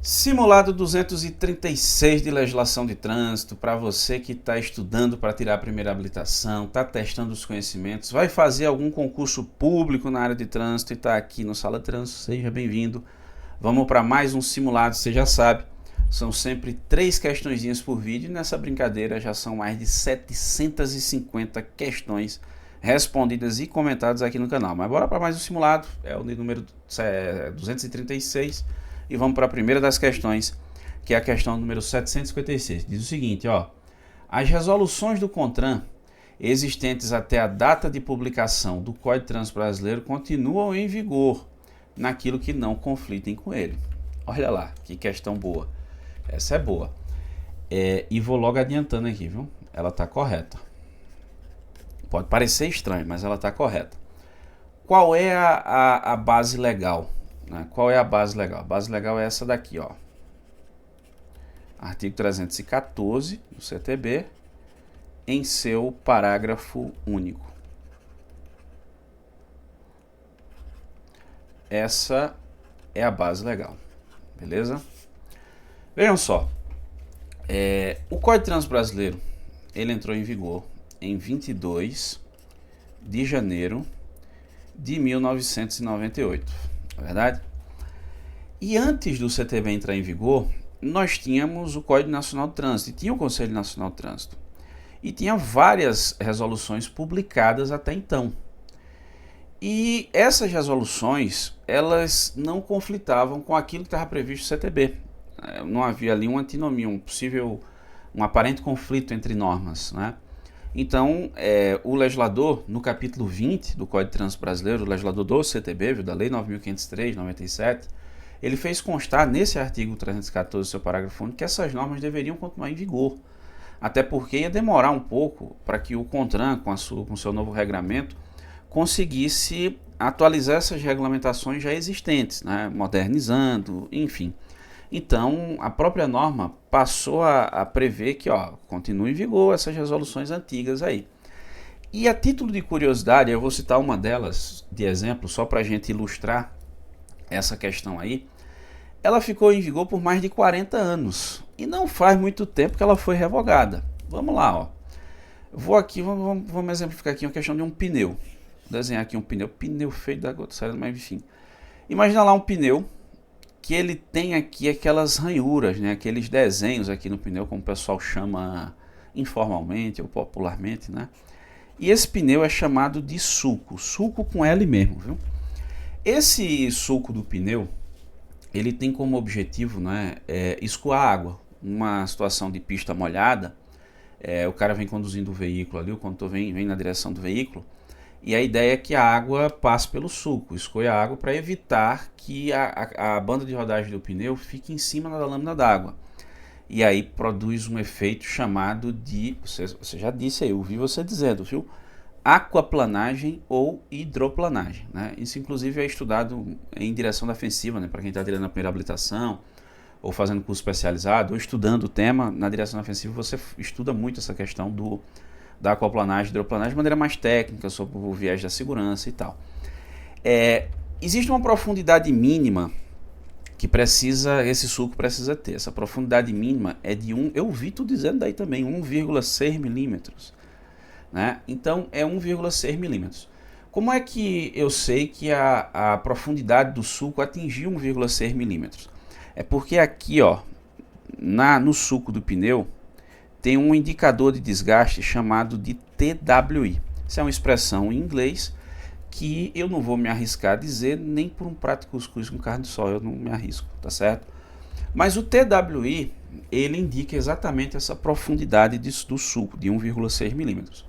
Simulado 236 de legislação de trânsito, para você que está estudando para tirar a primeira habilitação, está testando os conhecimentos, vai fazer algum concurso público na área de trânsito e está aqui no Sala Trânsito, seja bem-vindo. Vamos para mais um simulado, você já sabe, são sempre 3 questõezinhas por vídeo e nessa brincadeira já são mais de 750 questões respondidas e comentadas aqui no canal. Mas bora para mais um simulado, é o de número 236. E vamos para a primeira das questões, que é a questão número 756. Diz o seguinte, ó: as resoluções do CONTRAN existentes até a data de publicação do Código de Trânsito Brasileiro continuam em vigor naquilo que não conflitem com ele. Olha lá, que questão boa. Essa é boa. E vou logo adiantando aqui, viu? Ela está correta. Pode parecer estranho, mas ela está correta. Qual é a base legal? Qual é a base legal? A base legal é essa daqui, ó. Artigo 314 do CTB, em seu parágrafo único. Essa é a base legal, beleza? Vejam só, o Código de Trânsito Brasileiro, ele entrou em vigor em 22 de janeiro de 1998. Na verdade? E antes do CTB entrar em vigor, nós tínhamos o Código Nacional de Trânsito, e tinha o Conselho Nacional de Trânsito. E tinha várias resoluções publicadas até então. E essas resoluções, elas não conflitavam com aquilo que estava previsto no CTB. Não havia ali uma antinomia, um aparente conflito entre normas, né? Então, o legislador, no capítulo 20 do Código de Trânsito Brasileiro, o legislador do CTB, da Lei 9.503, de 97, ele fez constar nesse artigo 314, seu parágrafo único, que essas normas deveriam continuar em vigor. Até porque ia demorar um pouco para que o CONTRAN, com o seu novo regramento, conseguisse atualizar essas regulamentações já existentes, né? Modernizando, enfim. Então, a própria norma passou a prever que continue em vigor essas resoluções antigas aí. E a título de curiosidade, eu vou citar uma delas de exemplo, só para a gente ilustrar essa questão aí. Ela ficou em vigor por mais de 40 anos e não faz muito tempo que ela foi revogada. Vamos lá, ó. Vamos exemplificar aqui uma questão de um pneu. Vou desenhar aqui um pneu feio da gota, mas enfim. Imagina lá um pneu que ele tem aqui aquelas ranhuras, né? Aqueles desenhos aqui no pneu, como o pessoal chama informalmente ou popularmente, né? E esse pneu é chamado de sulco com L mesmo, viu? Esse sulco do pneu, ele tem como objetivo, né, escoar água. Numa situação de pista molhada, o cara vem conduzindo o veículo ali, o condutor vem na direção do veículo, e a ideia é que a água passe pelo sulco, escoe a água para evitar que a banda de rodagem do pneu fique em cima da lâmina d'água. E aí produz um efeito chamado de, você já disse aí, eu ouvi você dizendo, viu? Aquaplanagem ou hidroplanagem, né? Isso inclusive é estudado em direção defensiva, né? Para quem está tirando a primeira habilitação, ou fazendo curso especializado, ou estudando o tema na direção defensiva, você estuda muito essa questão da aquaplanagem, hidroplanagem de maneira mais técnica, sobre o viés da segurança e tal. Existe uma profundidade mínima que esse sulco precisa ter. Essa profundidade mínima é de eu vi tu dizendo daí também, 1,6 milímetros. Né? Então é 1,6 milímetros. Como é que eu sei que a profundidade do sulco atingiu 1,6 milímetros? É porque aqui, ó, no sulco do pneu, tem um indicador de desgaste chamado de TWI. Isso é uma expressão em inglês que eu não vou me arriscar a dizer nem por um prato de cuscuz com carne de sol, eu não me arrisco, tá certo? Mas o TWI, ele indica exatamente essa profundidade do sulco, de 1,6 milímetros.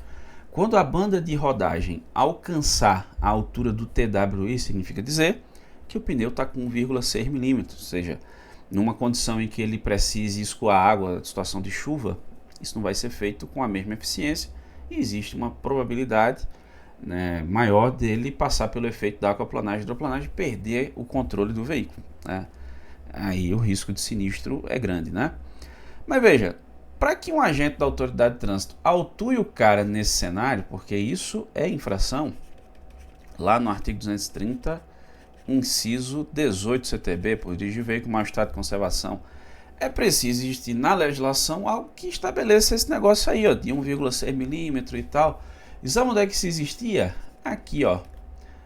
Quando a banda de rodagem alcançar a altura do TWI, significa dizer que o pneu está com 1,6 milímetros, ou seja, numa condição em que ele precise escoar água, situação de chuva, isso não vai ser feito com a mesma eficiência e existe uma probabilidade, né, maior dele passar pelo efeito da aquaplanagem e hidroplanagem e perder o controle do veículo, né? Aí o risco de sinistro é grande, né? Mas veja, para que um agente da autoridade de trânsito autue o cara nesse cenário, porque isso é infração, lá no artigo 230 inciso 18 CTB, por dirigir veículo em mau estado de conservação, é preciso existir na legislação algo que estabeleça esse negócio aí, ó, de 1,6 milímetro e tal. E sabe onde é que isso existia? Aqui, ó,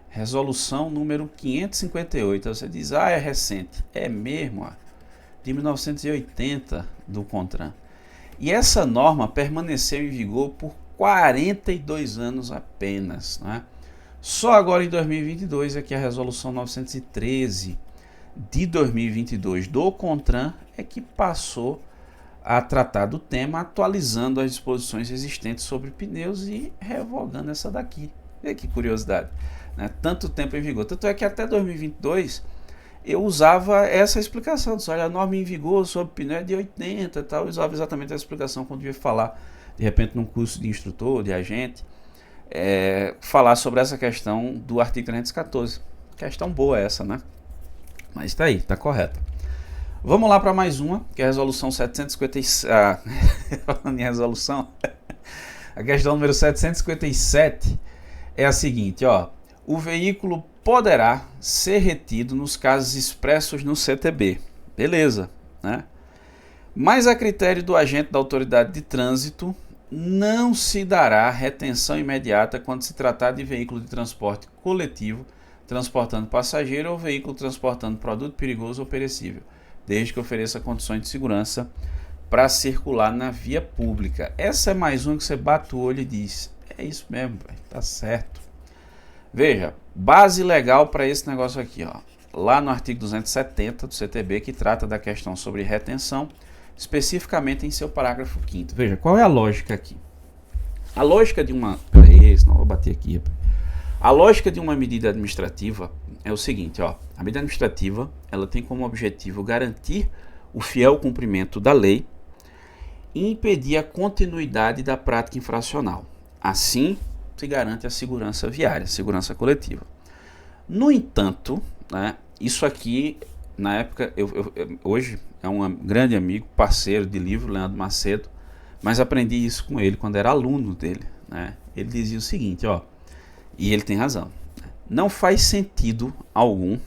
resolução número 558. Você diz, ah, é recente. É mesmo, ó, de 1980 do CONTRAN. E essa norma permaneceu em vigor por 42 anos apenas, né? Só agora em 2022 é que a resolução 913 de 2022 do CONTRAN é que passou a tratar do tema, atualizando as disposições existentes sobre pneus e revogando essa daqui. E que curiosidade, né? Tanto tempo em vigor. Tanto é que até 2022 eu usava essa explicação. Olha, a norma em vigor sobre pneu é de 80 e tal. Eu usava exatamente essa explicação quando eu ia falar, de repente, num curso de instrutor, de agente, falar sobre essa questão do artigo 314. Questão boa essa, né? Mas tá aí, tá correto. Vamos lá para mais uma, que é a resolução 757. Falando em resolução, a questão número 757 é a seguinte, ó. O veículo poderá ser retido nos casos expressos no CTB. Beleza, né? Mas a critério do agente da autoridade de trânsito, não se dará retenção imediata quando se tratar de veículo de transporte coletivo transportando passageiro ou veículo transportando produto perigoso ou perecível, desde que ofereça condições de segurança para circular na via pública. Essa é mais uma que você bate o olho e diz, é isso mesmo, véio, tá certo. Veja, base legal para esse negócio aqui, ó, lá no artigo 270 do CTB, que trata da questão sobre retenção, especificamente em seu parágrafo 5º. Veja, qual é a lógica aqui? A lógica de uma... Peraí, senão eu vou bater aqui. A lógica de uma medida administrativa é o seguinte, ó. A medida administrativa, ela tem como objetivo garantir o fiel cumprimento da lei e impedir a continuidade da prática infracional. Assim, se garante a segurança viária, segurança coletiva. No entanto, né, isso aqui, na época, hoje é um grande amigo, parceiro de livro, Leandro Macedo, mas aprendi isso com ele quando era aluno dele, né? Ele dizia o seguinte, ó, e ele tem razão, não faz sentido algum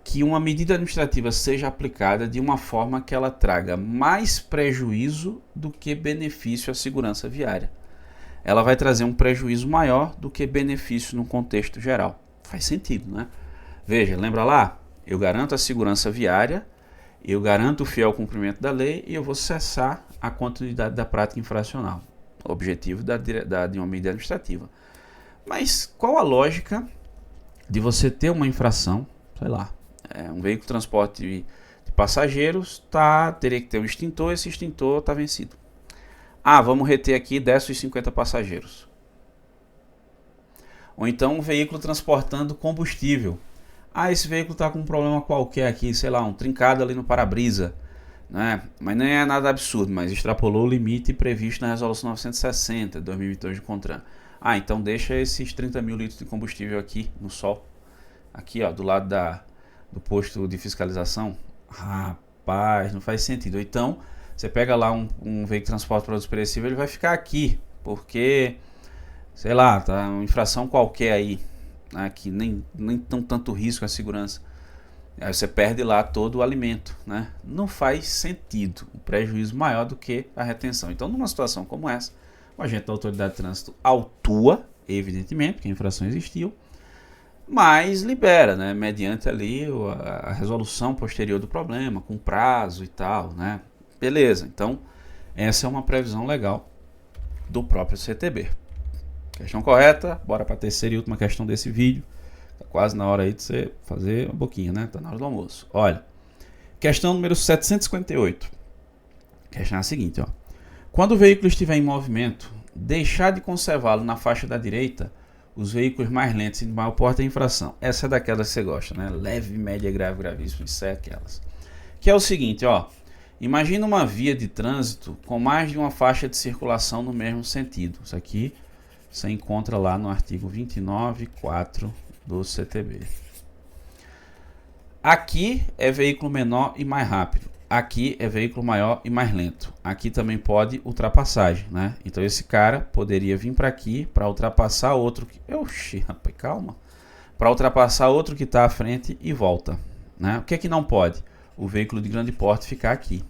que uma medida administrativa seja aplicada de uma forma que ela traga mais prejuízo do que benefício à segurança viária. Ela vai trazer um prejuízo maior do que benefício no contexto geral. Faz sentido, né? Veja, lembra lá? Eu garanto a segurança viária, eu garanto o fiel cumprimento da lei e eu vou cessar a continuidade da prática infracional. Objetivo de uma medida administrativa. Mas qual a lógica de você ter uma infração, sei lá, um veículo de transporte de passageiros teria que ter um extintor, esse extintor está vencido. Ah, vamos reter aqui 10 dos 50 passageiros. Ou então um veículo transportando combustível. Ah, esse veículo está com um problema qualquer aqui, sei lá, um trincado ali no para-brisa, né? Mas não é nada absurdo, mas extrapolou o limite previsto na resolução 960 de 2022 do CONTRAN. Ah, então deixa esses 30 mil litros de combustível aqui no sol. Aqui, ó, do lado do posto de fiscalização. Rapaz, não faz sentido. Então, você pega lá um veículo de transporte de produtos perecíveis, ele vai ficar aqui, porque, sei lá, tá uma infração qualquer aí, né, que nem tão tanto risco à segurança. Aí você perde lá todo o alimento, né? Não faz sentido. Um prejuízo maior do que a retenção. Então, numa situação como essa, o agente da autoridade de trânsito autua, evidentemente, porque a infração existiu, mas libera, né, mediante ali a resolução posterior do problema, com prazo e tal, né? Beleza, então essa é uma previsão legal do próprio CTB. Questão correta, bora para a terceira e última questão desse vídeo. Tá quase na hora aí de você fazer um pouquinho, né? Tá na hora do almoço. Olha, questão número 758. A questão é a seguinte, ó. Quando o veículo estiver em movimento, deixar de conservá-lo na faixa da direita, os veículos mais lentos e de maior porte é infração. Essa é daquelas que você gosta, né? Leve, média, grave, gravíssimo, isso é aquelas. Que é o seguinte, ó. Imagina uma via de trânsito com mais de uma faixa de circulação no mesmo sentido. Isso aqui você encontra lá no artigo 29.4 do CTB. Aqui é veículo menor e mais rápido. Aqui é veículo maior e mais lento. Aqui também pode ultrapassagem, né? Então esse cara poderia vir para aqui para ultrapassar outro. Oxi, rapaz, calma. para ultrapassar outro que está à frente e volta, né? O que é que não pode? O veículo de grande porte ficar aqui.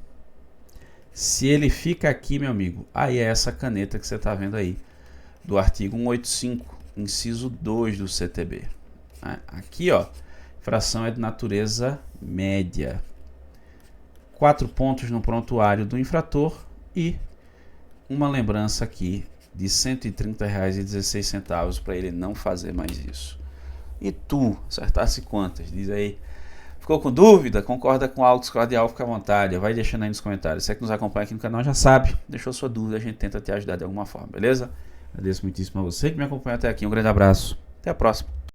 Se ele fica aqui, meu amigo, aí é essa caneta que você está vendo aí, do artigo 185, inciso 2 do CTB. Aqui, ó, infração é de natureza média. 4 pontos no prontuário do infrator e uma lembrança aqui de R$ 130,16 para ele não fazer mais isso. E tu, acertasse quantas? Diz aí. Ficou com dúvida? Concorda com algo, discorda de algo, fica à vontade. Vai deixando aí nos comentários. Você que nos acompanha aqui no canal já sabe. Deixou sua dúvida, a gente tenta te ajudar de alguma forma, beleza? Agradeço muitíssimo a você que me acompanha até aqui. Um grande abraço. Até a próxima.